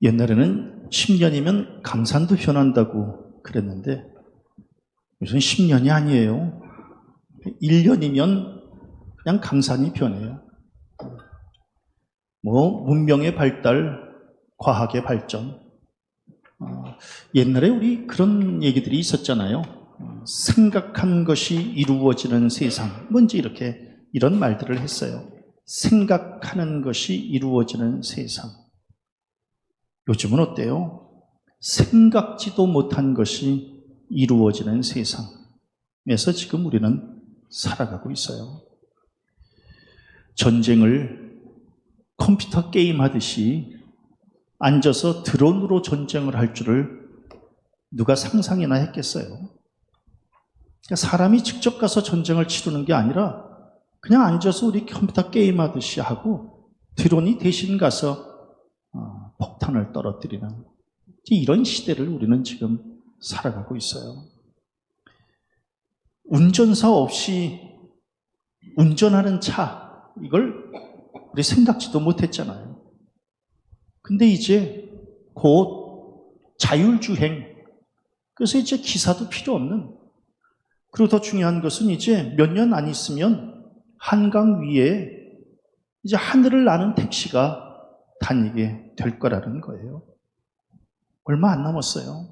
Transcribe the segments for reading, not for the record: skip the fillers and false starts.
옛날에는 10년이면 강산도 변한다고 그랬는데 요즘 10년이 아니에요. 1년이면 그냥 강산이 변해요. 문명의 발달, 과학의 발전. 옛날에 우리 그런 얘기들이 있었잖아요. 생각한 것이 이루어지는 세상. 뭔지 이런 말들을 했어요. 생각하는 것이 이루어지는 세상. 요즘은 어때요? 생각지도 못한 것이 이루어지는 세상에서 지금 우리는 살아가고 있어요. 전쟁을 컴퓨터 게임 하듯이 앉아서 드론으로 전쟁을 할 줄을 누가 상상이나 했겠어요? 그러니까 사람이 직접 가서 전쟁을 치르는 게 아니라 그냥 앉아서 우리 컴퓨터 게임 하듯이 하고 드론이 대신 가서 폭탄을 떨어뜨리는 이런 시대를 우리는 지금 살아가고 있어요. 운전사 없이 운전하는 차, 이걸 우리 생각지도 못했잖아요. 근데 이제 곧 자율주행, 그래서 이제 기사도 필요 없는, 그리고 더 중요한 것은 이제 몇 년 안 있으면 한강 위에 이제 하늘을 나는 택시가 다니게 될 거라는 거예요. 얼마 안 남았어요.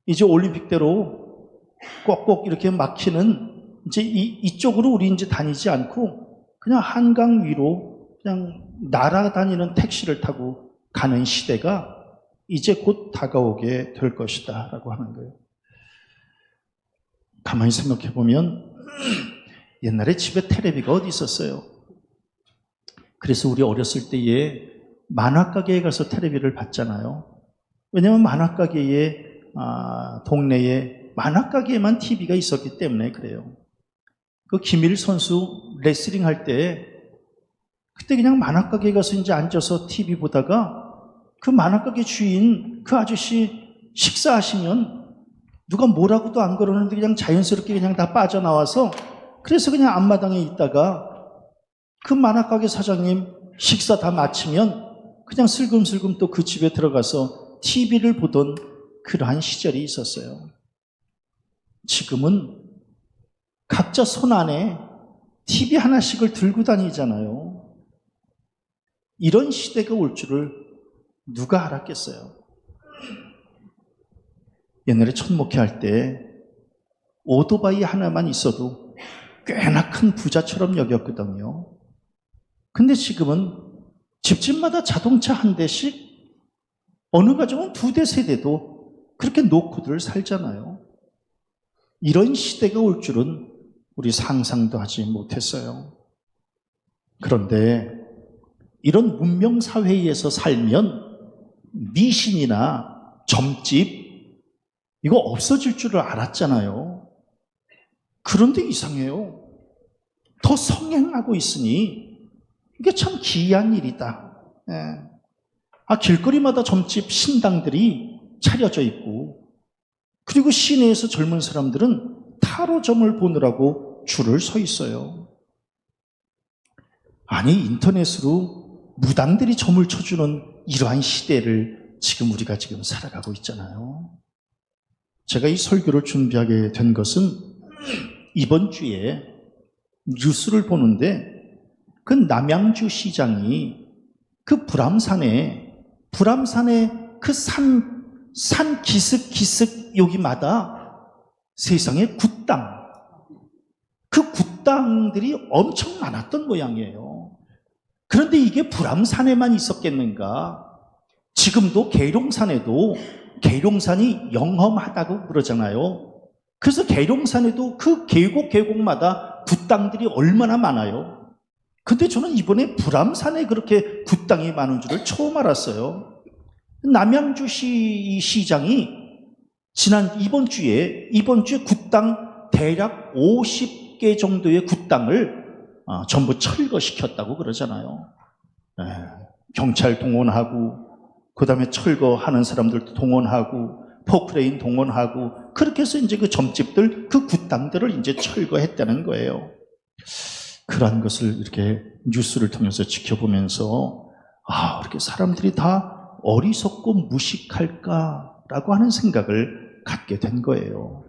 이제 올림픽대로 꼭꼭 이렇게 막히는 이제 이쪽으로 우리 이제 다니지 않고 그냥 한강 위로 그냥 날아다니는 택시를 타고 가는 시대가 이제 곧 다가오게 될 것이다 라고 하는 거예요. 가만히 생각해 보면 옛날에 집에 테레비가 어디 있었어요? 그래서 우리 어렸을 때에 만화가게에 가서 테레비를 봤잖아요. 왜냐하면 만화가게에 동네에 만화가게에만 TV가 있었기 때문에 그래요. 그 김일 선수 레슬링 할 때 그때 그냥 만화가게에 가서 이제 앉아서 TV 보다가 그 만화가게 주인 그 아저씨 식사하시면 누가 뭐라고도 안 그러는데 그냥 자연스럽게 그냥 다 빠져나와서 그래서 그냥 앞마당에 있다가 그 만화가게 사장님 식사 다 마치면 그냥 슬금슬금 또 그 집에 들어가서 TV를 보던 그러한 시절이 있었어요. 지금은 각자 손 안에 TV 하나씩을 들고 다니잖아요. 이런 시대가 올 줄을 누가 알았겠어요? 옛날에 첫 목회할 때 오토바이 하나만 있어도 꽤나 큰 부자처럼 여겼거든요. 근데 지금은 집집마다 자동차 한 대씩, 어느 가정은 2대, 3대도 그렇게 놓고들 살잖아요. 이런 시대가 올 줄은 우리 상상도 하지 못했어요. 그런데 이런 문명사회에서 살면 미신이나 점집 이거 없어질 줄을 알았잖아요. 그런데 이상해요. 더 성행하고 있으니 이게 참 기이한 일이다. 길거리마다 점집 신당들이 차려져 있고, 그리고 시내에서 젊은 사람들은 타로점을 보느라고 줄을 서 있어요. 아니, 인터넷으로 무당들이 점을 쳐주는 이러한 시대를 지금 우리가 지금 살아가고 있잖아요. 제가 이 설교를 준비하게 된 것은 이번 주에 뉴스를 보는데 그 남양주 시장이 그 불암산에 그 산 기슭기슭 여기마다 세상에 굿당, 그 굿당들이 엄청 많았던 모양이에요. 그런데 이게 불암산에만 있었겠는가? 지금도 계룡산에도 계룡산이 영험하다고 그러잖아요. 그래서 계룡산에도 그 계곡마다 굿당들이 얼마나 많아요. 근데 저는 이번에 불암산에 그렇게 굿당이 많은 줄을 처음 알았어요. 남양주시 시장이 이번 주에 굿당 대략 50개 정도의 굿당을 전부 철거시켰다고 그러잖아요. 경찰 동원하고, 그 다음에 철거하는 사람들도 동원하고, 포크레인 동원하고, 그렇게 해서 이제 그 점집들, 그 굿당들을 이제 철거했다는 거예요. 그러한 것을 이렇게 뉴스를 통해서 지켜보면서 이렇게 사람들이 다 어리석고 무식할까라고 하는 생각을 갖게 된 거예요.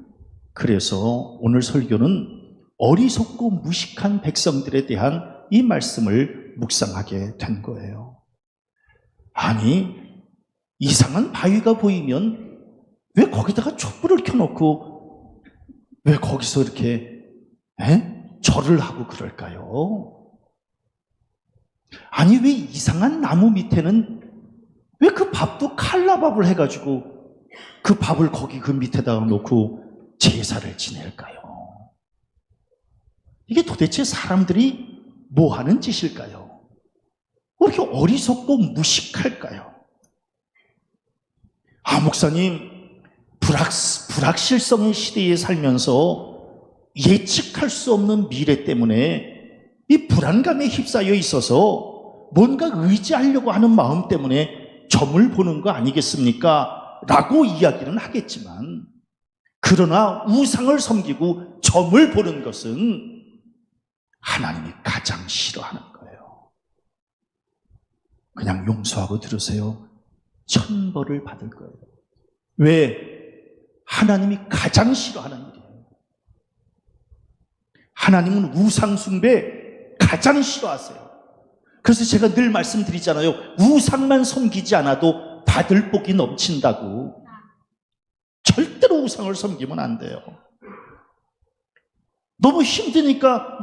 그래서 오늘 설교는 어리석고 무식한 백성들에 대한 이 말씀을 묵상하게 된 거예요. 아니, 이상한 바위가 보이면 왜 거기다가 촛불을 켜놓고 왜 거기서 이렇게 절을 하고 그럴까요? 아니, 왜 이상한 나무 밑에는 왜 그 밥도 칼라밥을 해가지고 그 밥을 거기 그 밑에다가 놓고 제사를 지낼까요? 이게 도대체 사람들이 뭐 하는 짓일까요? 왜 이렇게 어리석고 무식할까요? 목사님, 불확실성의 시대에 살면서 예측할 수 없는 미래 때문에 이 불안감에 휩싸여 있어서 뭔가 의지하려고 하는 마음 때문에 점을 보는 거 아니겠습니까? 라고 이야기는 하겠지만, 그러나 우상을 섬기고 점을 보는 것은 하나님이 가장 싫어하는 거예요. 그냥 용서하고 들으세요. 천벌을 받을 거예요. 왜? 하나님이 가장 싫어하는 일이에요. 하나님은 우상 숭배 가장 싫어하세요. 그래서 제가 늘 말씀드리잖아요. 우상만 섬기지 않아도 받을 복이 넘친다고. 절대로 우상을 섬기면 안 돼요. 너무 힘드니까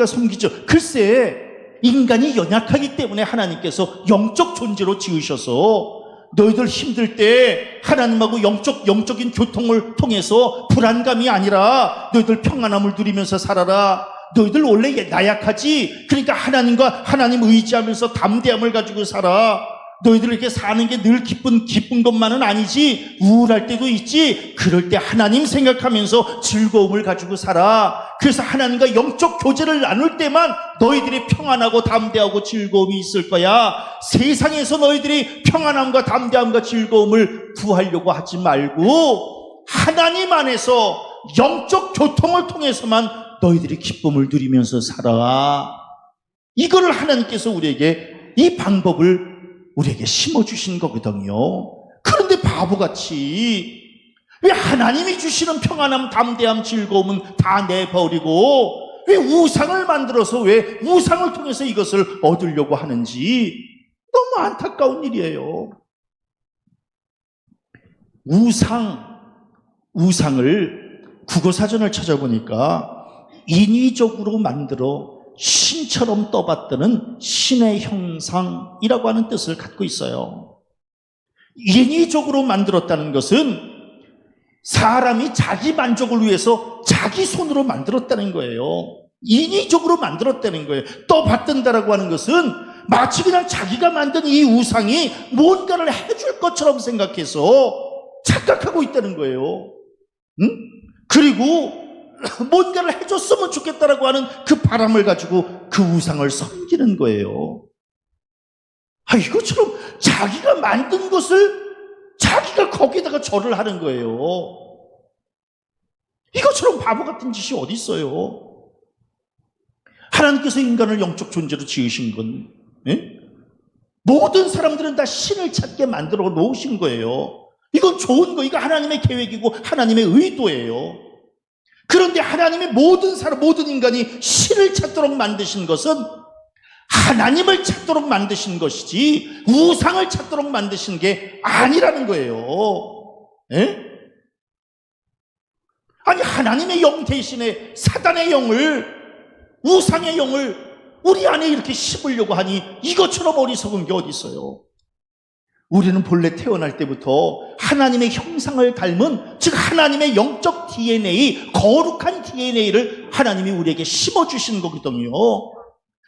섬기죠. 글쎄, 인간이 연약하기 때문에 하나님께서 영적 존재로 지으셔서 너희들 힘들 때 하나님하고 영적인 교통을 통해서 불안감이 아니라 너희들 평안함을 누리면서 살아라. 너희들 원래 나약하지? 그러니까 하나님 의지하면서 담대함을 가지고 살아. 너희들 이렇게 사는 게 늘 기쁜 것만은 아니지. 우울할 때도 있지. 그럴 때 하나님 생각하면서 즐거움을 가지고 살아. 그래서 하나님과 영적 교제를 나눌 때만 너희들이 평안하고 담대하고 즐거움이 있을 거야. 세상에서 너희들이 평안함과 담대함과 즐거움을 구하려고 하지 말고 하나님 안에서 영적 교통을 통해서만 너희들이 기쁨을 누리면서 살아. 이거를 하나님께서 우리에게 이 방법을 우리에게 심어주신 거거든요. 그런데 바보같이 왜 하나님이 주시는 평안함, 담대함, 즐거움은 다 내버리고 왜 우상을 만들어서 왜 우상을 통해서 이것을 얻으려고 하는지 너무 안타까운 일이에요. 우상을 국어사전을 찾아보니까 인위적으로 만들어 신처럼 떠받드는 신의 형상이라고 하는 뜻을 갖고 있어요. 인위적으로 만들었다는 것은 사람이 자기 만족을 위해서 자기 손으로 만들었다는 거예요. 인위적으로 만들었다는 거예요. 떠받든다라고 하는 것은 마치 그냥 자기가 만든 이 우상이 뭔가를 해줄 것처럼 생각해서 착각하고 있다는 거예요. 그리고 뭔가를 해줬으면 좋겠다라고 하는 그 바람을 가지고 그 우상을 섬기는 거예요. 이것처럼 자기가 만든 것을 자기가 거기다가 절을 하는 거예요. 이것처럼 바보 같은 짓이 어디 있어요? 하나님께서 인간을 영적 존재로 지으신 건 모든 사람들은 다 신을 찾게 만들어 놓으신 거예요. 이건 좋은 거, 이거 하나님의 계획이고 하나님의 의도예요. 그런데 하나님의 모든 인간이 신을 찾도록 만드신 것은 하나님을 찾도록 만드신 것이지 우상을 찾도록 만드신 게 아니라는 거예요. 아니, 하나님의 영 대신에 사단의 영을, 우상의 영을 우리 안에 이렇게 심으려고 하니 이것처럼 어리석은 게 어디 있어요? 우리는 본래 태어날 때부터 하나님의 형상을 닮은, 즉 하나님의 영적 DNA, 거룩한 DNA를 하나님이 우리에게 심어주신 거거든요.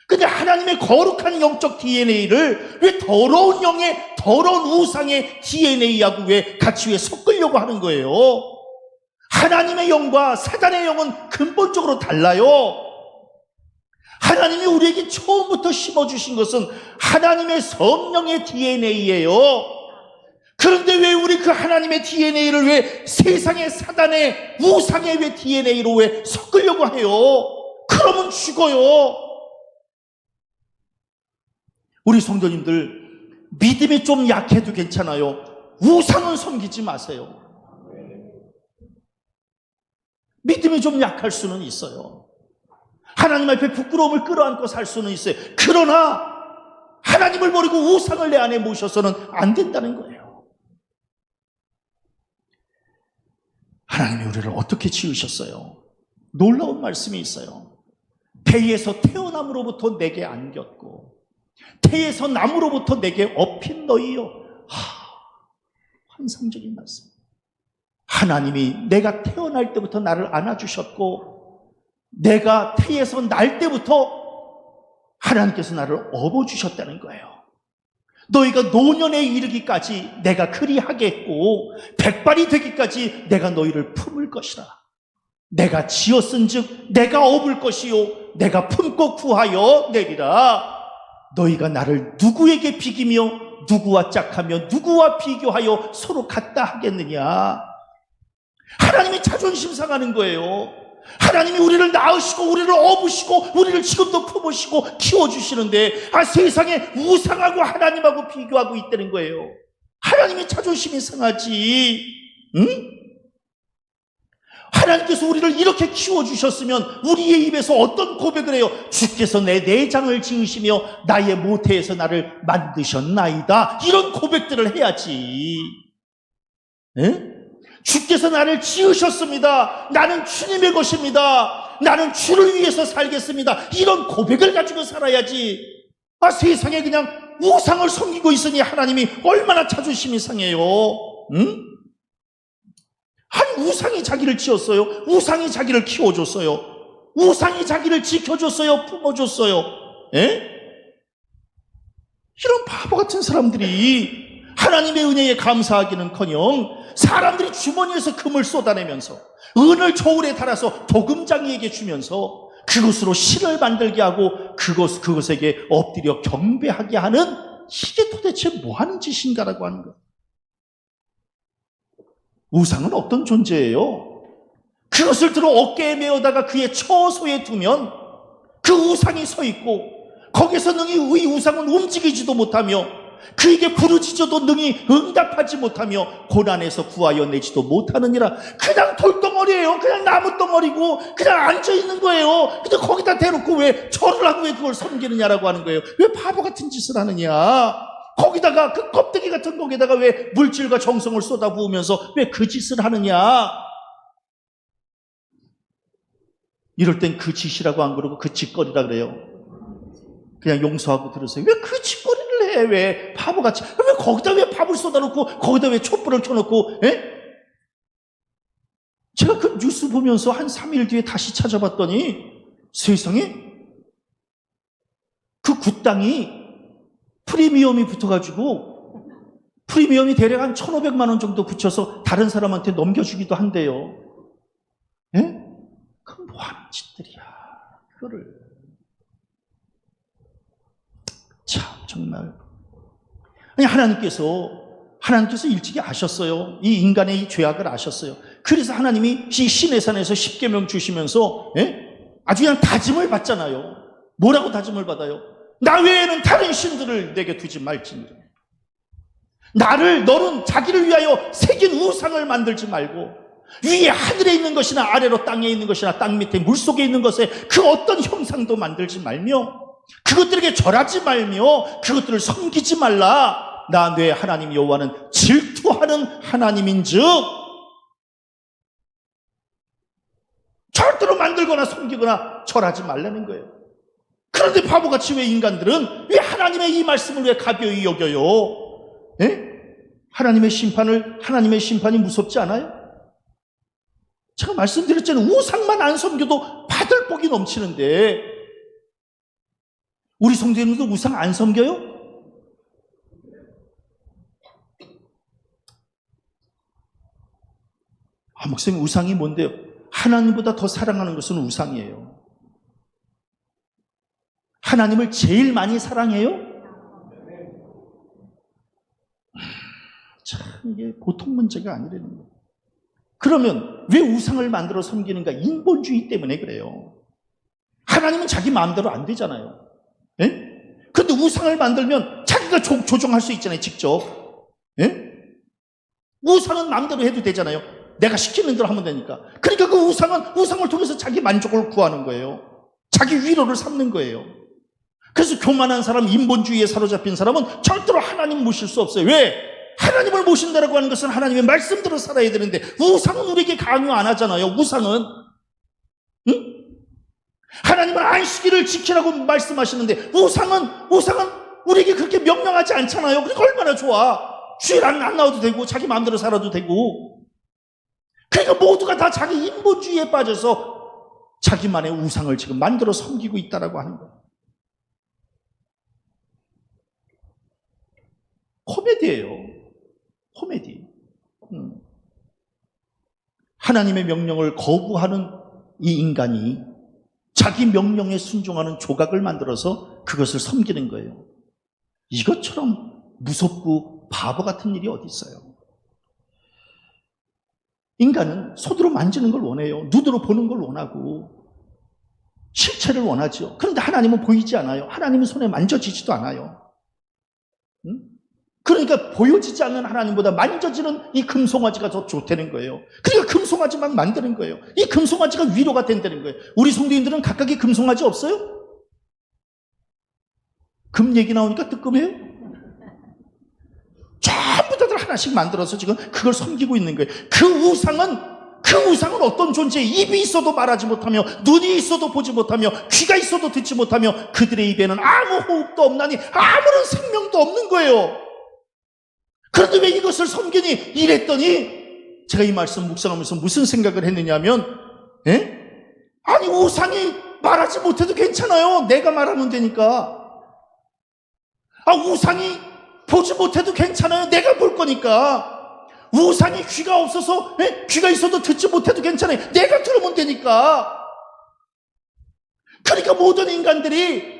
근데 하나님의 거룩한 영적 DNA를 왜 더러운 영의, 더러운 우상의 DNA하고 왜 같이 섞으려고 하는 거예요? 하나님의 영과 사단의 영은 근본적으로 달라요. 하나님이 우리에게 처음부터 심어주신 것은 하나님의 성령의 DNA예요. 그런데 왜 우리 그 하나님의 DNA를 왜 세상의 사단의 우상의 왜 DNA로 왜 섞으려고 해요? 그러면 죽어요. 우리 성도님들, 믿음이 좀 약해도 괜찮아요. 우상은 섬기지 마세요. 믿음이 좀 약할 수는 있어요. 하나님 앞에 부끄러움을 끌어안고 살 수는 있어요. 그러나 하나님을 버리고 우상을 내 안에 모셔서는 안 된다는 거예요. 하나님이 우리를 어떻게 지으셨어요? 놀라운 말씀이 있어요. 태에서 태어남으로부터 내게 안겼고 태에서 남으로부터 내게 업힌 너희여. 환상적인 말씀. 하나님이 내가 태어날 때부터 나를 안아주셨고 내가 태에서 날 때부터 하나님께서 나를 업어주셨다는 거예요. 너희가 노년에 이르기까지 내가 그리하겠고 백발이 되기까지 내가 너희를 품을 것이라. 내가 지었은즉 내가 업을 것이요 내가 품고 구하여 내리라. 너희가 나를 누구에게 비기며 누구와 짝하며 누구와 비교하여 서로 같다 하겠느냐. 하나님이 자존심 상하는 거예요. 하나님이 우리를 낳으시고 우리를 업으시고 우리를 지금도 품으시고 키워주시는데 세상에 우상하고 하나님하고 비교하고 있다는 거예요. 하나님이 자존심이 상하지. 응? 하나님께서 우리를 이렇게 키워주셨으면 우리의 입에서 어떤 고백을 해요? 주께서 내 내장을 지으시며 나의 모태에서 나를 만드셨나이다. 이런 고백들을 해야지. 응? 주께서 나를 지으셨습니다. 나는 주님의 것입니다. 나는 주를 위해서 살겠습니다. 이런 고백을 가지고 살아야지. 세상에 그냥 우상을 섬기고 있으니 하나님이 얼마나 자존심이 상해요. 응? 아니 우상이 자기를 지었어요. 우상이 자기를 키워줬어요. 우상이 자기를 지켜줬어요. 품어줬어요. 에? 이런 바보 같은 사람들이 하나님의 은혜에 감사하기는커녕 사람들이 주머니에서 금을 쏟아내면서 은을 저울에 달아서 도금장이에게 주면서 그것으로 신을 만들게 하고 그것에게 엎드려 경배하게 하는 이게 도대체 뭐 하는 짓인가라고 하는 거예요. 우상은 어떤 존재예요? 그것을 들어 어깨에 메어다가 그의 처소에 두면 그 우상이 서 있고 거기서 능히 의 우상은 움직이지도 못하며 그에게 부르짖어도 능히 응답하지 못하며 고난에서 구하여 내지도 못하느니라. 그냥 돌덩어리예요. 그냥 나무덩어리고 그냥 앉아있는 거예요. 근데 거기다 대놓고 왜 절을 하고 왜 그걸 섬기느냐라고 하는 거예요. 왜 바보 같은 짓을 하느냐. 거기다가 그 껍데기 같은 거기다가 왜 물질과 정성을 쏟아부으면서 왜 그 짓을 하느냐. 이럴 땐 그 짓이라고 안 그러고 그 짓거리라 그래요. 그냥 용서하고 들으세요. 왜 그 짓거리를 해? 왜 바보같이 왜 거기다 왜 밥을 쏟아놓고 거기다 왜 촛불을 켜놓고. 에? 제가 그 뉴스 보면서 한 3일 뒤에 다시 찾아봤더니 세상에 그 굿당이 프리미엄이 붙어가지고 프리미엄이 대략 한 1,500만 원 정도 붙여서 다른 사람한테 넘겨주기도 한대요. 예? 그럼 뭐 하는 짓들이야. 그거를 참 정말 하나님께서 일찍이 아셨어요. 이 인간의 이 죄악을 아셨어요. 그래서 하나님이 이 신의 산에서 십계명 주시면서 아주 그냥 다짐을 받잖아요. 뭐라고 다짐을 받아요? 나 외에는 다른 신들을 내게 두지 말지니라. 너는 자기를 위하여 새긴 우상을 만들지 말고 위에 하늘에 있는 것이나 아래로 땅에 있는 것이나 땅 밑에 물속에 있는 것에 그 어떤 형상도 만들지 말며 그것들에게 절하지 말며 그것들을 섬기지 말라. 나 내 하나님 여호와는 질투하는 하나님인즉 절대로 만들거나 섬기거나 절하지 말라는 거예요. 그런데 바보같이 왜 인간들은 왜 하나님의 이 말씀을 왜 가벼이 여겨요? 하나님의 심판이 무섭지 않아요? 제가 말씀드렸잖아요. 우상만 안 섬겨도 받을 복이 넘치는데 우리 성도님들도 우상 안 섬겨요? 목사님 우상이 뭔데요? 하나님보다 더 사랑하는 것은 우상이에요. 하나님을 제일 많이 사랑해요? 참 이게 보통 문제가 아니라는 거예요. 그러면 왜 우상을 만들어 섬기는가? 인본주의 때문에 그래요. 하나님은 자기 마음대로 안 되잖아요. 그런데 우상을 만들면 자기가 자기가 조종할 수 있잖아요, 직접. 예? 우상은 마음대로 해도 되잖아요. 내가 시키는 대로 하면 되니까. 그러니까 그 우상을 통해서 자기 만족을 구하는 거예요. 자기 위로를 삼는 거예요. 그래서 교만한 사람, 인본주의에 사로잡힌 사람은 절대로 하나님 모실 수 없어요. 왜? 하나님을 모신다라고 하는 것은 하나님의 말씀대로 살아야 되는데 우상은 우리에게 강요 안 하잖아요. 우상은. 응? 하나님은 안식일을 지키라고 말씀하시는데 우상은 우리에게 그렇게 명령하지 않잖아요. 그러니까 얼마나 좋아. 주일 안 나와도 되고 자기 마음대로 살아도 되고. 그러니까 모두가 다 자기 인본주의에 빠져서 자기만의 우상을 지금 만들어 섬기고 있다라고 하는 거예요. 코미디예요. 코미디. 하나님의 명령을 거부하는 이 인간이 자기 명령에 순종하는 조각을 만들어서 그것을 섬기는 거예요. 이것처럼 무섭고 바보 같은 일이 어디 있어요? 인간은 손으로 만지는 걸 원해요. 눈으로 보는 걸 원하고 실체를 원하죠. 그런데 하나님은 보이지 않아요. 하나님은 손에 만져지지도 않아요. 그러니까 보여지지 않는 하나님보다 만져지는 이 금송아지가 더 좋다는 거예요. 그러니까 금송아지만 만드는 거예요. 이 금송아지가 위로가 된다는 거예요. 우리 성도님들은 각각의 금송아지 없어요? 금 얘기 나오니까 뜨끔해요? 전부 다들 하나씩 만들어서 지금 그걸 섬기고 있는 거예요. 그 우상은 어떤 존재? 입이 있어도 말하지 못하며 눈이 있어도 보지 못하며 귀가 있어도 듣지 못하며 그들의 입에는 아무 호흡도 없나니 아무런 생명도 없는 거예요. 그런데 왜 이것을 섬기니? 이랬더니 제가 이 말씀 묵상하면서 무슨 생각을 했느냐면 아니 우상이 말하지 못해도 괜찮아요. 내가 말하면 되니까. 우상이 보지 못해도 괜찮아요. 내가 볼 거니까. 우상이 귀가 없어서 귀가 있어도 듣지 못해도 괜찮아요. 내가 들으면 되니까. 그러니까 모든 인간들이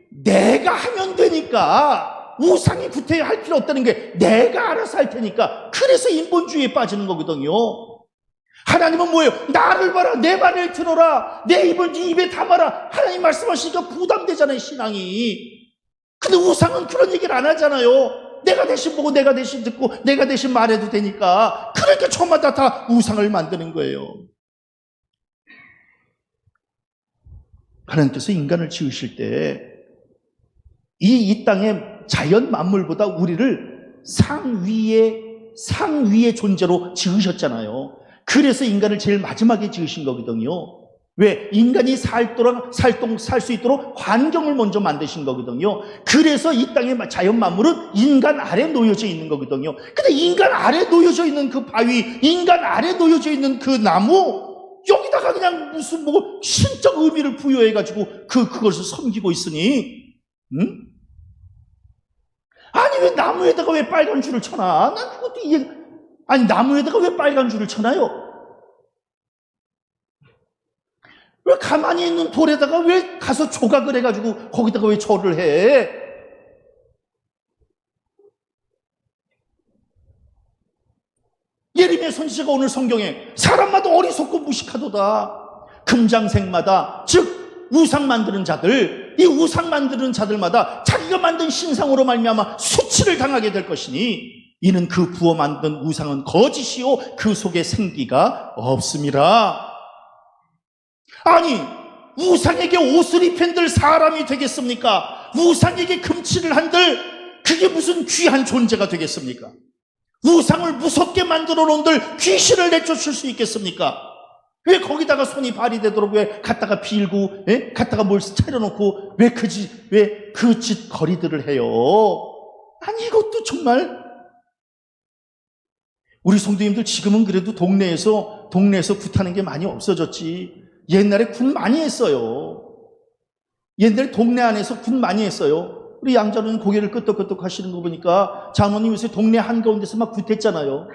내가 하면 되니까 우상이 구태여 할 필요 없다는 게 내가 알아서 할 테니까. 그래서 인본주의에 빠지는 거거든요. 하나님은 뭐예요? 나를 봐라, 내 말을 들어라, 내 입을 네 입에 담아라. 하나님 말씀하시니까 부담되잖아요, 신앙이. 근데 우상은 그런 얘기를 안 하잖아요. 내가 대신 보고 내가 대신 듣고 내가 대신 말해도 되니까. 그러니까 저마다 다 우상을 만드는 거예요. 하나님께서 인간을 지으실 때 이 땅의 자연 만물보다 우리를 상위의 존재로 지으셨잖아요. 그래서 인간을 제일 마지막에 지으신 거거든요. 왜? 인간이 살 수 있도록 환경을 먼저 만드신 거거든요. 그래서 이 땅의 자연 만물은 인간 아래 놓여져 있는 거거든요. 근데 인간 아래 놓여져 있는 그 바위, 인간 아래 놓여져 있는 그 나무, 여기다가 그냥 무슨 신적 의미를 부여해가지고 그것을 섬기고 있으니, 아니 왜 나무에다가 왜 빨간 줄을 쳐놔? 난 그것도 아니 나무에다가 왜 빨간 줄을 쳐놔요? 왜 가만히 있는 돌에다가 왜 가서 조각을 해가지고 거기다가 왜 절을 해? 예레미야 선지자가 오늘 성경에 사람마다 어리석고 무식하도다. 금장색마다, 즉 우상 만드는 자들, 이 우상 만드는 자들마다 자기가 만든 신상으로 말미암아 수치를 당하게 될 것이니 이는 그 부어 만든 우상은 거짓이요 그 속에 생기가 없음이라. 아니 우상에게 옷을 입힌들 사람이 되겠습니까? 우상에게 금치를 한들 그게 무슨 귀한 존재가 되겠습니까? 우상을 무섭게 만들어 놓은들 귀신을 내쫓을 수 있겠습니까? 왜 거기다가 손이 발이 되도록 왜 갖다가 빌고, 갖다가 뭘 차려놓고 왜 그 짓 거리들을 해요? 아니 이것도 정말. 우리 성도님들 지금은 그래도 동네에서 굿하는 게 많이 없어졌지. 옛날에 굿 많이 했어요. 옛날에 동네 안에서 굿 많이 했어요. 우리 양자는 고개를 끄덕끄덕 하시는 거 보니까 장모님 요새 동네 한가운데서 막 굿했잖아요.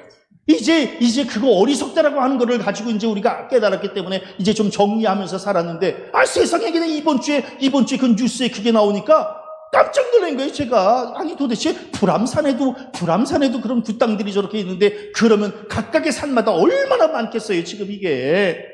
이제 그거 어리석다라고 하는 거를 가지고 이제 우리가 깨달았기 때문에 이제 좀 정리하면서 살았는데, 세상에 그냥 이번 주에 그 뉴스에 그게 나오니까 깜짝 놀란 거예요, 제가. 아니 도대체 불암산에도 그런 굿당들이 저렇게 있는데, 그러면 각각의 산마다 얼마나 많겠어요, 지금 이게.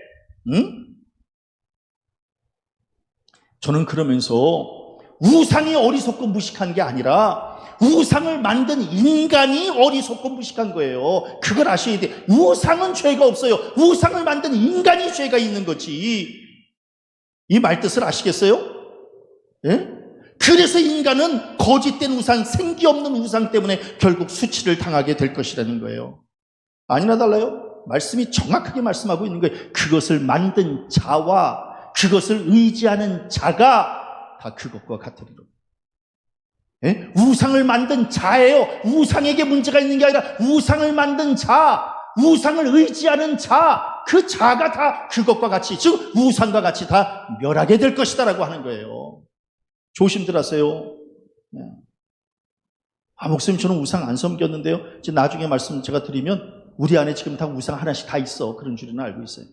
저는 그러면서 우상이 어리석고 무식한 게 아니라 우상을 만든 인간이 어리석고 무식한 거예요. 그걸 아셔야 돼. 우상은 죄가 없어요. 우상을 만든 인간이 죄가 있는 거지. 이 말뜻을 아시겠어요? 예? 그래서 인간은 거짓된 우상, 생기 없는 우상 때문에 결국 수치를 당하게 될 것이라는 거예요. 아니나 달라요? 말씀이 정확하게 말씀하고 있는 거예요. 그것을 만든 자와 그것을 의지하는 자가 다 그것과 같으리라. 예? 우상을 만든 자예요. 우상에게 문제가 있는 게 아니라 우상을 만든 자, 우상을 의지하는 자, 그 자가 다 그것과 같이, 즉 우상과 같이 다 멸하게 될 것이다라고 하는 거예요. 조심들 하세요. 네. 목사님 저는 우상 안 섬겼는데요. 이제 나중에 말씀 제가 드리면 우리 안에 지금 다 우상 하나씩 다 있어. 그런 줄은 알고 있어요.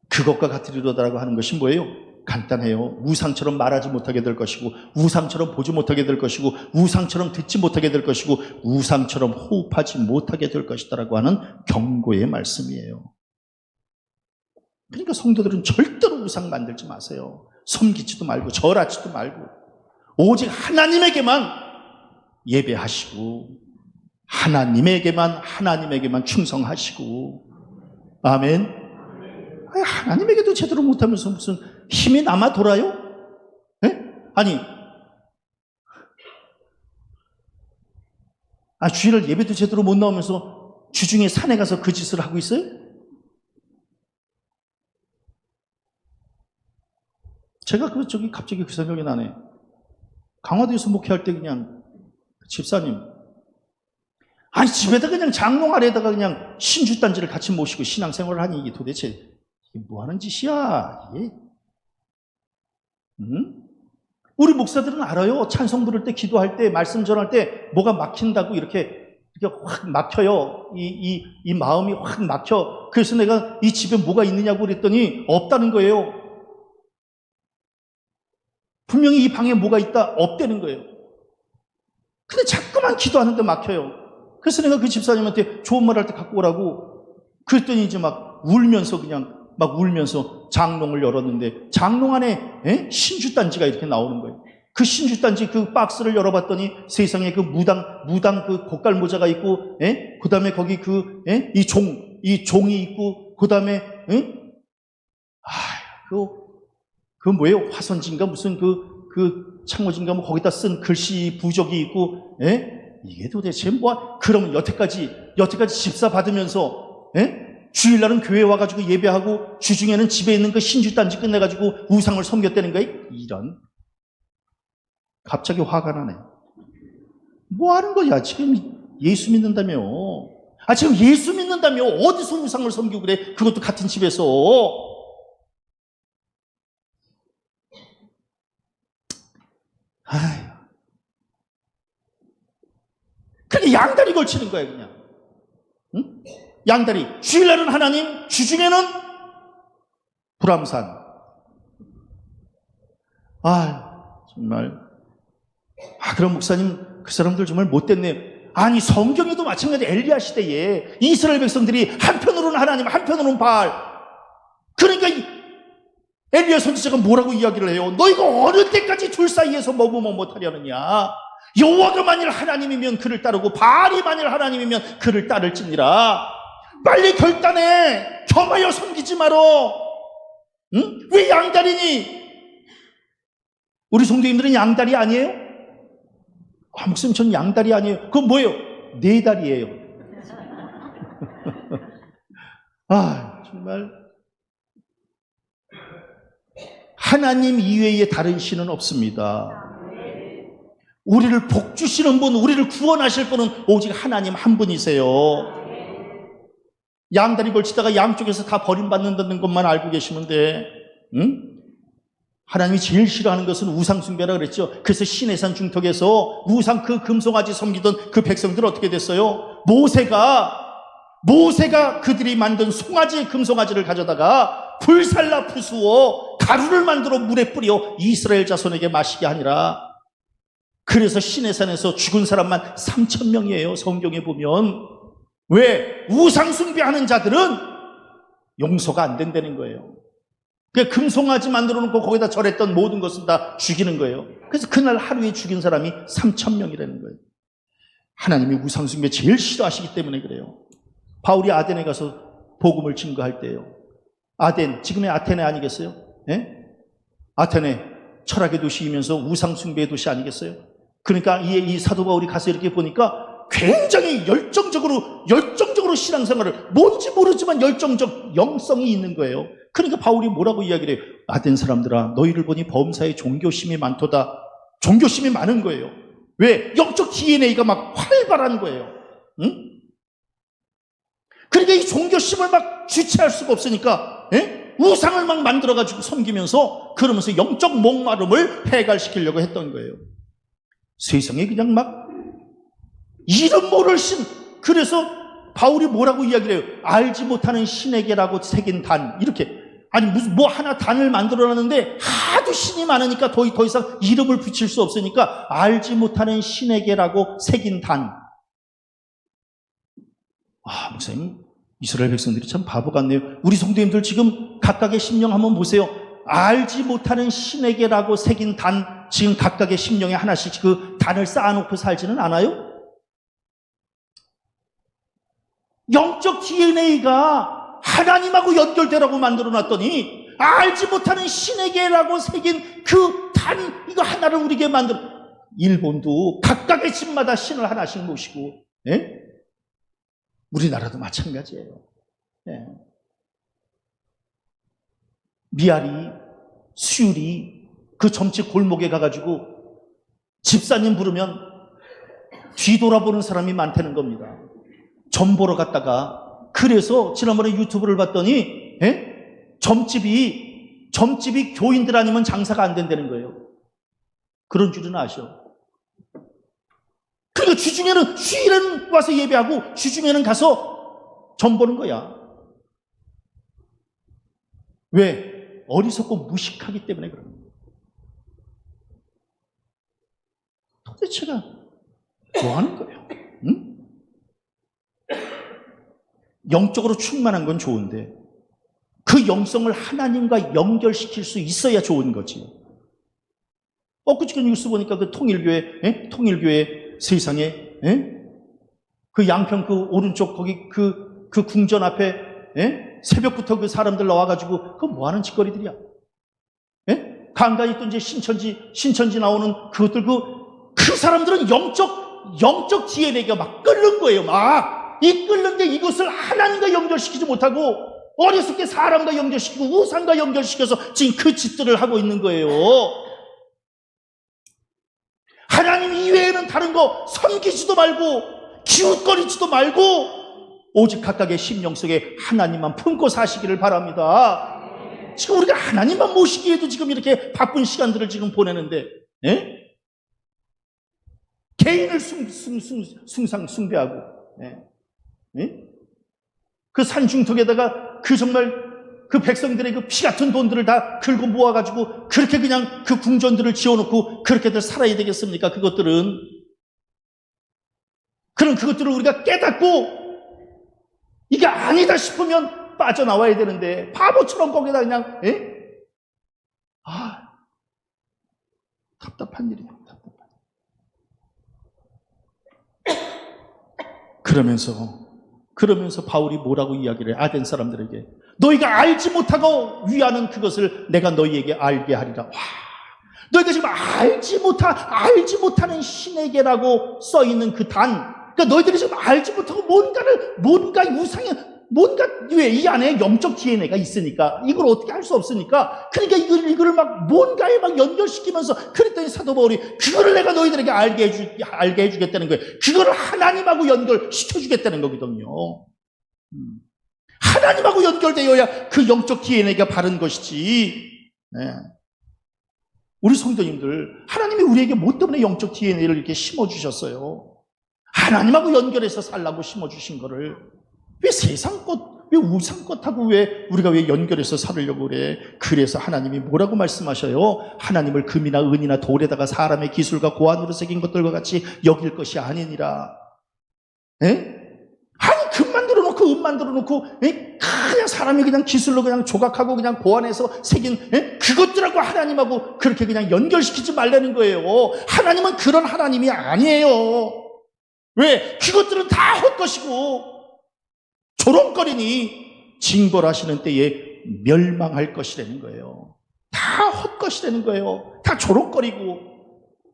그것과 같으리로다라고 하는 것이 뭐예요? 간단해요. 우상처럼 말하지 못하게 될 것이고, 우상처럼 보지 못하게 될 것이고, 우상처럼 듣지 못하게 될 것이고, 우상처럼 호흡하지 못하게 될 것이다라고 하는 경고의 말씀이에요. 그러니까 성도들은 절대로 우상 만들지 마세요. 섬기지도 말고 절하지도 말고 오직 하나님에게만 예배하시고 하나님에게만 충성하시고. 아멘. 하나님에게도 제대로 못하면서 무슨 힘이 남아 돌아요? 네? 주일날 예배도 제대로 못 나오면서 주중에 산에 가서 그 짓을 하고 있어요? 제가 갑자기 그 생각이 나네. 강화도에서 목회할 때 그냥 집사님, 집에다 그냥 장롱 아래에다가 그냥 신주단지를 같이 모시고 신앙생활을 하니 이게 도대체 이게 뭐 하는 짓이야? 이게? 우리 목사들은 알아요. 찬송 부를 때, 기도할 때, 말씀 전할 때 뭐가 막힌다고 이렇게 확 막혀요. 이 마음이 확 막혀. 그래서 내가 이 집에 뭐가 있느냐고 그랬더니 없다는 거예요. 분명히 이 방에 뭐가 있다, 없다는 거예요. 근데 자꾸만 기도하는데 막혀요. 그래서 내가 그 집사님한테 좋은 말 할 때 갖고 오라고 그랬더니 이제 막 울면서 장롱을 열었는데 장롱 안에 신주단지가 이렇게 나오는 거예요. 그 신주단지 그 박스를 열어봤더니 세상에 그 무당 그 고깔 모자가 있고, 그 다음에 거기 이 종이 있고, 그 다음에, 그 뭐예요? 화선진가 무슨 그 창호진가 뭐 거기다 쓴 글씨 부적이 있고, 이게 도대체 그러면 여태까지 집사 받으면서, 주일날은 교회 와가지고 예배하고 주중에는 집에 있는 그 신주단지 끝내가지고 우상을 섬겼다는 거예요? 이런. 갑자기 화가 나네. 뭐 하는 거야? 지금 예수 믿는다며. 지금 예수 믿는다며 어디서 우상을 섬기고 그래? 그것도 같은 집에서. 그게 양다리 걸치는 거야, 그냥. 응? 양다리. 주일날은 하나님, 주중에는 불암산. 정말. 그럼 목사님, 그 사람들 정말 못됐네. 성경에도 마찬가지. 엘리야 시대에 이스라엘 백성들이 한편으로는 하나님, 한편으로는 바알. 그러니까 엘리야 선지자가 뭐라고 이야기를 해요? 너희가 어느 때까지 둘 사이에서 머무머 못하려느냐? 여호와가 만일 하나님이면 그를 따르고 바알이 만일 하나님이면 그를 따를지니라. 빨리 결단해. 겸하여 섬기지 말어. 응? 왜 양다리니? 우리 성도님들은 양다리 아니에요? 목사님 전 양다리 아니에요. 그건 뭐예요? 네 다리예요. 정말 하나님 이외에 다른 신은 없습니다. 우리를 복주시는 분, 우리를 구원하실 분은 오직 하나님 한 분이세요. 양다리 걸치다가 양쪽에서 다 버림받는다는 것만 알고 계시면 돼. 응? 하나님이 제일 싫어하는 것은 우상 숭배라 그랬죠. 그래서 시내산 중턱에서 우상 그 금송아지 섬기던 그 백성들은 어떻게 됐어요? 모세가 그들이 만든 송아지, 금송아지를 가져다가 불살라 부수어 가루를 만들어 물에 뿌려 이스라엘 자손에게 마시게 하니라. 그래서 시내산에서 죽은 사람만 3,000명이에요. 성경에 보면. 왜? 우상 숭배하는 자들은 용서가 안 된다는 거예요. 그 금송아지 만들어 놓고 거기다 절했던 모든 것은 다 죽이는 거예요. 그래서 그날 하루에 죽인 사람이 3,000명이라는 거예요. 하나님이 우상숭배 제일 싫어하시기 때문에 그래요. 바울이 아덴에 가서 복음을 증거할 때요. 아덴, 지금의 아테네 아니겠어요? 예? 아테네, 철학의 도시이면서 우상숭배의 도시 아니겠어요? 그러니까 이 사도 바울이 가서 이렇게 보니까 굉장히 열정적으로 신앙생활을, 뭔지 모르지만 열정적 영성이 있는 거예요. 그러니까 바울이 뭐라고 이야기를 해요? 아덴 사람들아, 너희를 보니 범사에 종교심이 많도다. 종교심이 많은 거예요. 왜? 영적 DNA가 막 활발한 거예요. 응? 그러니까 이 종교심을 막 주체할 수가 없으니까, 예? 우상을 막 만들어가지고 섬기면서, 그러면서 영적 목마름을 해결시키려고 했던 거예요. 세상에 그냥 막 이름 모를 신. 그래서 바울이 뭐라고 이야기를 해요? 알지 못하는 신에게라고 새긴 단. 이렇게. 아니 무슨 뭐 하나 단을 만들어놨는데 하도 신이 많으니까 더 이상 이름을 붙일 수 없으니까 알지 못하는 신에게라고 새긴 단. 아, 목사님, 이스라엘 백성들이 참 바보 같네요. 우리 성도님들 지금 각각의 심령 한번 보세요. 알지 못하는 신에게라고 새긴 단, 지금 각각의 심령에 하나씩 그 단을 쌓아놓고 살지는 않아요? 영적 DNA가 하나님하고 연결되라고 만들어놨더니 알지 못하는 신에게라고 새긴 그 단, 이거 하나를 우리에게 만들어. 일본도 각각의 집마다 신을 하나씩 모시고, 예? 우리나라도 마찬가지예요. 예. 미아리, 수율이 그 점집 골목에 가가지고 집사님 부르면 뒤돌아보는 사람이 많다는 겁니다. 점 보러 갔다가. 그래서 지난번에 유튜브를 봤더니, 예? 점집이 교인들 아니면 장사가 안 된다는 거예요. 그런 줄은 아셔. 그러니까 주중에는, 휴일에는 와서 예배하고 주중에는 가서 점 보는 거야. 왜? 어리석고 무식하기 때문에 그런 거예요. 도대체가 뭐 하는 거예요? 응? 영적으로 충만한 건 좋은데 그 영성을 하나님과 연결시킬 수 있어야 좋은 거지. 엊그저께 뉴스 보니까 그 통일교회 세상에, 그 양평 그 오른쪽 거기 그 궁전 앞에, 새벽부터 그 사람들 나와가지고 그거 뭐 하는 짓거리들이야? 간간히 또 이제 신천지 나오는 그것들 그 사람들은 영적 DNA가 막 끓는 거예요. 막 이 끓는데 이것을 하나님과 연결시키지 못하고 어리석게 사람과 연결시키고 우상과 연결시켜서 지금 그 짓들을 하고 있는 거예요. 하나님 이외에는 다른 거 섬기지도 말고 기웃거리지도 말고 오직 각각의 심령 속에 하나님만 품고 사시기를 바랍니다. 지금 우리가 하나님만 모시기에도 지금 이렇게 바쁜 시간들을 지금 보내는데, 개인을 숭배하고, 그 산중턱에다가 그 정말 그 백성들의 그 피 같은 돈들을 다 긁어 모아가지고 그렇게 그냥 그 궁전들을 지어놓고 그렇게들 살아야 되겠습니까? 그것들은. 그럼 그것들을 우리가 깨닫고 이게 아니다 싶으면 빠져나와야 되는데 바보처럼 거기다 그냥, 답답한 일이에요. 그러면서 바울이 뭐라고 이야기를 해? 아덴 사람들에게. 너희가 알지 못하고 위하는 그것을 내가 너희에게 알게 하리라. 와, 너희가 지금 알지 못하는 신에게라고 써있는 그 단. 그러니까 너희들이 지금 알지 못하고 뭔가 왜 이 안에 영적 DNA가 있으니까 이걸 어떻게 할 수 없으니까 그러니까 이거를 막 뭔가에 막 연결시키면서 그랬더니 사도 바울이 그거를 내가 너희들에게 알게 해주겠다는 거예요. 그거를 하나님하고 연결시켜주겠다는 거거든요. 하나님하고 연결되어야 그 영적 DNA가 바른 것이지. 네. 우리 성도님들, 하나님이 우리에게 뭐 때문에 영적 DNA를 이렇게 심어주셨어요? 하나님하고 연결해서 살라고 심어주신 거를 왜 세상 것, 왜 우상 것하고 우리가 왜 연결해서 살으려고 그래? 그래서 하나님이 뭐라고 말씀하셔요? 하나님을 금이나 은이나 돌에다가 사람의 기술과 고안으로 새긴 것들과 같이 여길 것이 아니니라. 아니 금 만들어 놓고 놓고 읍 만들어 놓고 그냥 사람이 그냥 기술로 그냥 조각하고 그냥 보완해서 새긴 그것들하고 하나님하고 그렇게 그냥 연결시키지 말라는 거예요. 하나님은 그런 하나님이 아니에요. 왜? 그것들은 다 헛것이고 조롱거리니 징벌하시는 때에 멸망할 것이라는 거예요. 다 헛것이라는 거예요. 다 조롱거리고,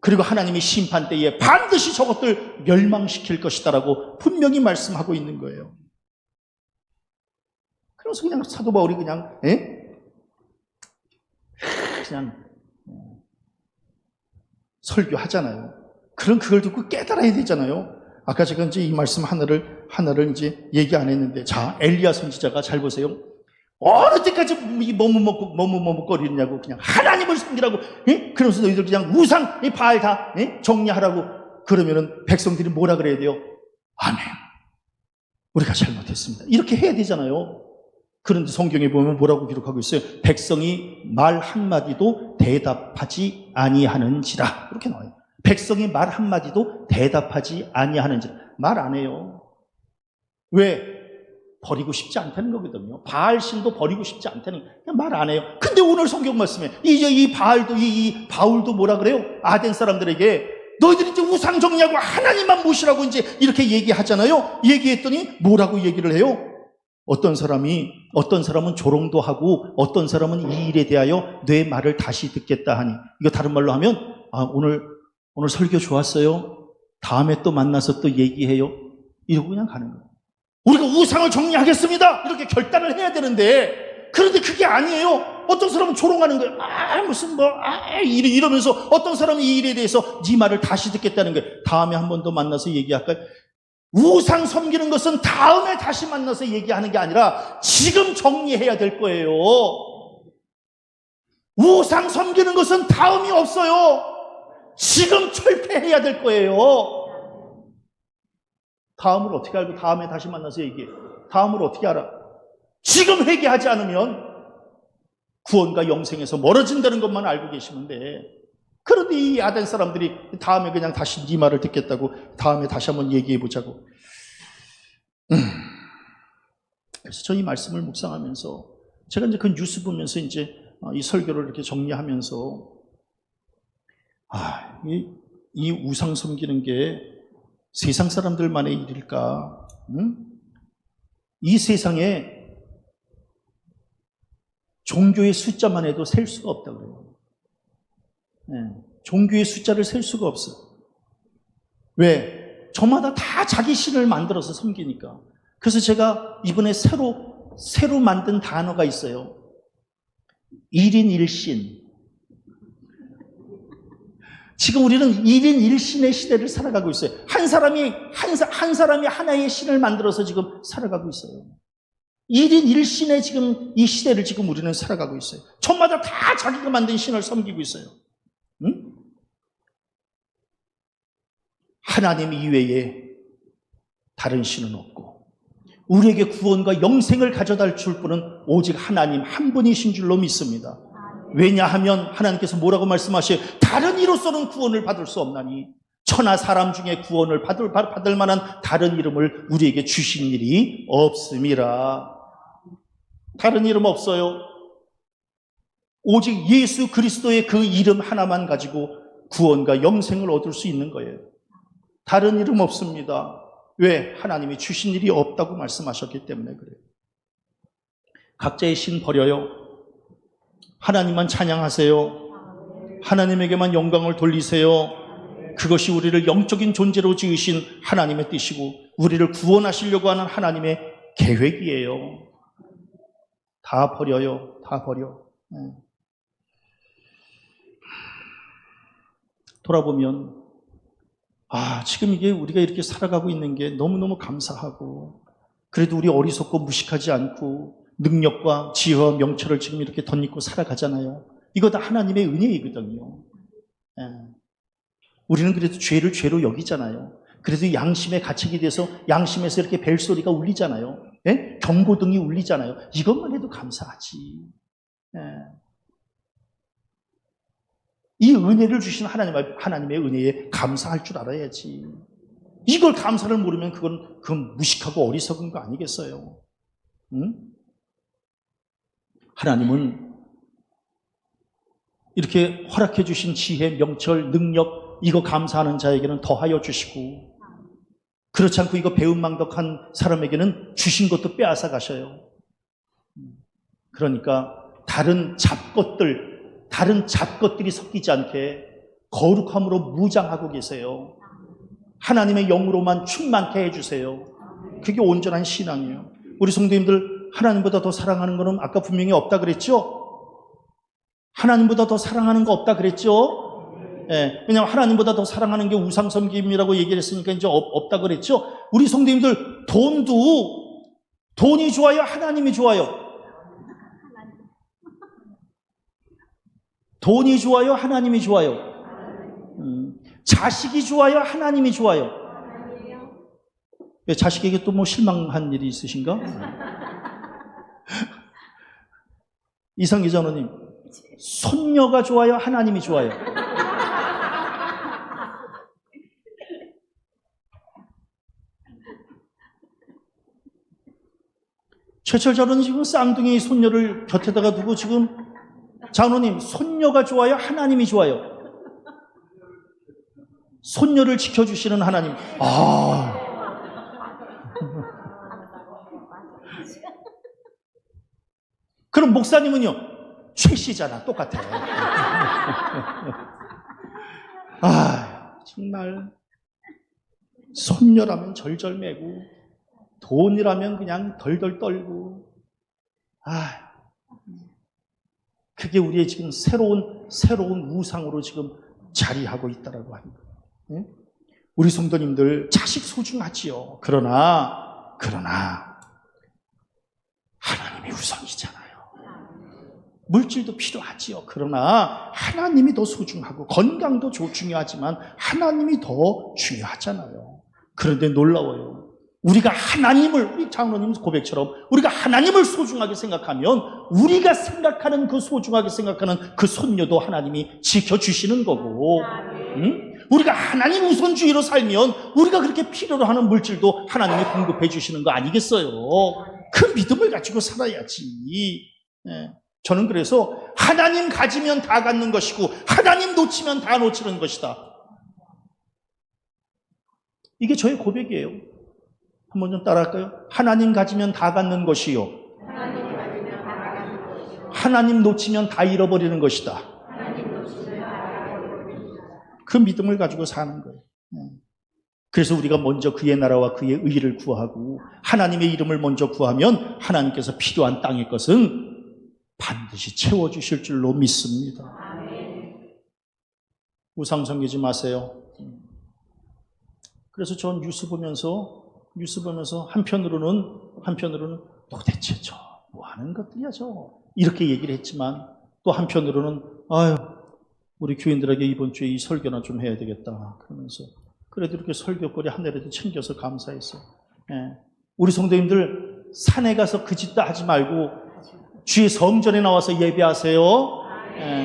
그리고 하나님이 심판 때에 반드시 저것들 멸망시킬 것이다라고 분명히 말씀하고 있는 거예요. 그래서 그냥 사도 바울이 그냥 설교하잖아요. 그럼 그걸 듣고 깨달아야 되잖아요. 아까 제가 이제 이 말씀 하나를 이제 얘기 안 했는데, 자, 엘리야 선지자가 잘 보세요. 어느 때까지 머뭇거리느냐고, 그냥 하나님을 섬기라고, 그러면서 너희들 그냥 우상, 바알 다 정리하라고 그러면은 백성들이 뭐라 그래야 돼요? 아멘. 우리가 잘못했습니다. 이렇게 해야 되잖아요. 그런데 성경에 보면 뭐라고 기록하고 있어요? 백성이 말 한마디도 대답하지 아니하는지라. 이렇게 나와요. 백성이 말 한마디도 대답하지 아니하는지라. 말 안 해요. 왜? 버리고 싶지 않다는 거거든요. 바알신도 버리고 싶지 않다는 거예요. 그냥 말 안 해요. 근데 오늘 성경 말씀에 이제 이 바알도 이 바울도 뭐라 그래요? 아덴 사람들에게 너희들이 이제 우상 정리하고 하나님만 모시라고 이제 이렇게 얘기하잖아요. 얘기했더니 뭐라고 얘기를 해요? 어떤 사람은 조롱도 하고 어떤 사람은 이 일에 대하여 내 말을 다시 듣겠다 하니, 이거 다른 말로 하면 오늘 설교 좋았어요. 다음에 또 만나서 또 얘기해요. 이러고 그냥 가는 거예요. 우리가 우상을 정리하겠습니다. 이렇게 결단을 해야 되는데, 그런데 그게 아니에요. 어떤 사람은 조롱하는 거예요. 이러면서 어떤 사람은 이 일에 대해서 네 말을 다시 듣겠다는 거예요. 다음에 한 번 더 만나서 얘기할까요? 우상 섬기는 것은 다음에 다시 만나서 얘기하는 게 아니라 지금 정리해야 될 거예요. 우상 섬기는 것은 다음이 없어요. 지금 철폐해야 될 거예요. 다음을 어떻게 알고 다음에 다시 만나서 얘기해? 다음을 어떻게 알아? 지금 회개하지 않으면 구원과 영생에서 멀어진다는 것만 알고 계시면 돼. 그런데 이 아덴 사람들이 다음에 그냥 다시 네 말을 듣겠다고, 다음에 다시 한번 얘기해 보자고. 그래서 저 이 말씀을 묵상하면서 제가 이제 그 뉴스 보면서 이제 이 설교를 이렇게 정리하면서 이 우상 섬기는 게 세상 사람들만의 일일까? 이 세상에 종교의 숫자만 해도 셀 수가 없다고 그래요. 종교의 숫자를 셀 수가 없어. 왜? 저마다 다 자기 신을 만들어서 섬기니까. 그래서 제가 이번에 새로 만든 단어가 있어요. 1인 1신. 지금 우리는 1인 1신의 시대를 살아가고 있어요. 한 사람이 하나의 신을 만들어서 지금 살아가고 있어요. 1인 1신의 지금 이 시대를 지금 우리는 살아가고 있어요. 저마다 다 자기가 만든 신을 섬기고 있어요. 응? 하나님 이외에 다른 신은 없고, 우리에게 구원과 영생을 가져다 줄 분은 오직 하나님 한 분이신 줄로 믿습니다. 왜냐하면 하나님께서 뭐라고 말씀하셔요? 다른 이로서는 구원을 받을 수 없나니 천하 사람 중에 구원을 받을 만한 다른 이름을 우리에게 주신 일이 없음이라. 다른 이름 없어요. 오직 예수 그리스도의 그 이름 하나만 가지고 구원과 영생을 얻을 수 있는 거예요. 다른 이름 없습니다. 왜? 하나님이 주신 일이 없다고 말씀하셨기 때문에 그래요. 각자의 신 버려요. 하나님만 찬양하세요. 하나님에게만 영광을 돌리세요. 그것이 우리를 영적인 존재로 지으신 하나님의 뜻이고 우리를 구원하시려고 하는 하나님의 계획이에요. 다 버려요. 다 버려. 돌아보면 지금 이게 우리가 이렇게 살아가고 있는 게 너무너무 감사하고, 그래도 우리 어리석고 무식하지 않고 능력과 지혜와 명철을 지금 이렇게 덧입고 살아가잖아요. 이거 다 하나님의 은혜이거든요. 우리는 그래도 죄를 죄로 여기잖아요. 그래도 양심의 가책이 돼서 양심에서 이렇게 벨소리가 울리잖아요. 경고등이 울리잖아요. 이것만 해도 감사하지. 이 은혜를 주신 하나님의 은혜에 감사할 줄 알아야지. 이걸 감사를 모르면 그건 무식하고 어리석은 거 아니겠어요? 응? 하나님은 이렇게 허락해 주신 지혜, 명철, 능력, 이거 감사하는 자에게는 더하여 주시고, 그렇지 않고 이거 배은망덕한 사람에게는 주신 것도 빼앗아 가셔요. 그러니까 다른 잡것들이 섞이지 않게 거룩함으로 무장하고 계세요. 하나님의 영으로만 충만케 해주세요. 그게 온전한 신앙이에요. 우리 성도님들, 하나님보다 더 사랑하는 거는 아까 분명히 없다 그랬죠? 하나님보다 더 사랑하는 거 없다 그랬죠? 예, 왜냐하면 하나님보다 더 사랑하는 게 우상섬김이라고 얘기를 했으니까 이제 없다 그랬죠? 우리 성도님들, 돈이 좋아요? 하나님이 좋아요? 돈이 좋아요? 하나님이 좋아요? 자식이 좋아요? 하나님이 좋아요? 왜 자식에게 또 뭐 실망한 일이 있으신가? 이성기 전우님, 손녀가 좋아요? 하나님이 좋아요? 최철 전우는 지금 쌍둥이 손녀를 곁에다가 두고 지금, 장로님, 손녀가 좋아요? 하나님이 좋아요? 손녀를 지켜주시는 하나님. 그럼 목사님은요? 최씨잖아. 똑같아. 정말 손녀라면 절절매고 돈이라면 그냥 덜덜 떨고. 그게 우리의 지금 새로운 우상으로 지금 자리하고 있다라고 합니다. 우리 성도님들 자식 소중하지요. 그러나 하나님이 우선이잖아요. 물질도 필요하지요. 그러나 하나님이 더 소중하고 건강도 중요하지만 하나님이 더 중요하잖아요. 그런데 놀라워요. 우리가 우리 장로님 고백처럼 우리가 하나님을 소중하게 생각하면 우리가 생각하는 그 소중하게 생각하는 그 손녀도 하나님이 지켜주시는 거고, 우리가 하나님 우선주의로 살면 우리가 그렇게 필요로 하는 물질도 하나님이 공급해 주시는 거 아니겠어요? 그 믿음을 가지고 살아야지. 저는 그래서 하나님 가지면 다 갖는 것이고 하나님 놓치면 다 놓치는 것이다. 이게 저의 고백이에요. 한번 좀 따라할까요? 하나님 가지면 다 갖는 것이요, 하나님 놓치면 다 잃어버리는 것이다. 그 믿음을 가지고 사는 거예요. 그래서 우리가 먼저 그의 나라와 그의 의를 구하고 하나님의 이름을 먼저 구하면 하나님께서 필요한 땅의 것은 반드시 채워주실 줄로 믿습니다. 우상 섬기지 마세요. 그래서 전 뉴스 보면서 한편으로는 도대체 저 뭐 하는 것들이야 저, 이렇게 얘기를 했지만 또 한편으로는 우리 교인들에게 이번 주에 이 설교나 좀 해야 되겠다 그러면서 그래도 이렇게 설교거리 하나라도 챙겨서 감사했어요. 우리 성도님들 산에 가서 그 짓도 하지 말고 주의 성전에 나와서 예배하세요.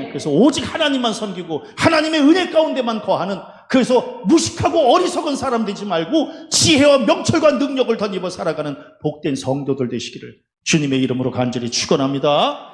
그래서 오직 하나님만 섬기고 하나님의 은혜 가운데만 거하는, 그래서 무식하고 어리석은 사람 되지 말고 지혜와 명철과 능력을 덧입어 살아가는 복된 성도들 되시기를 주님의 이름으로 간절히 축원합니다.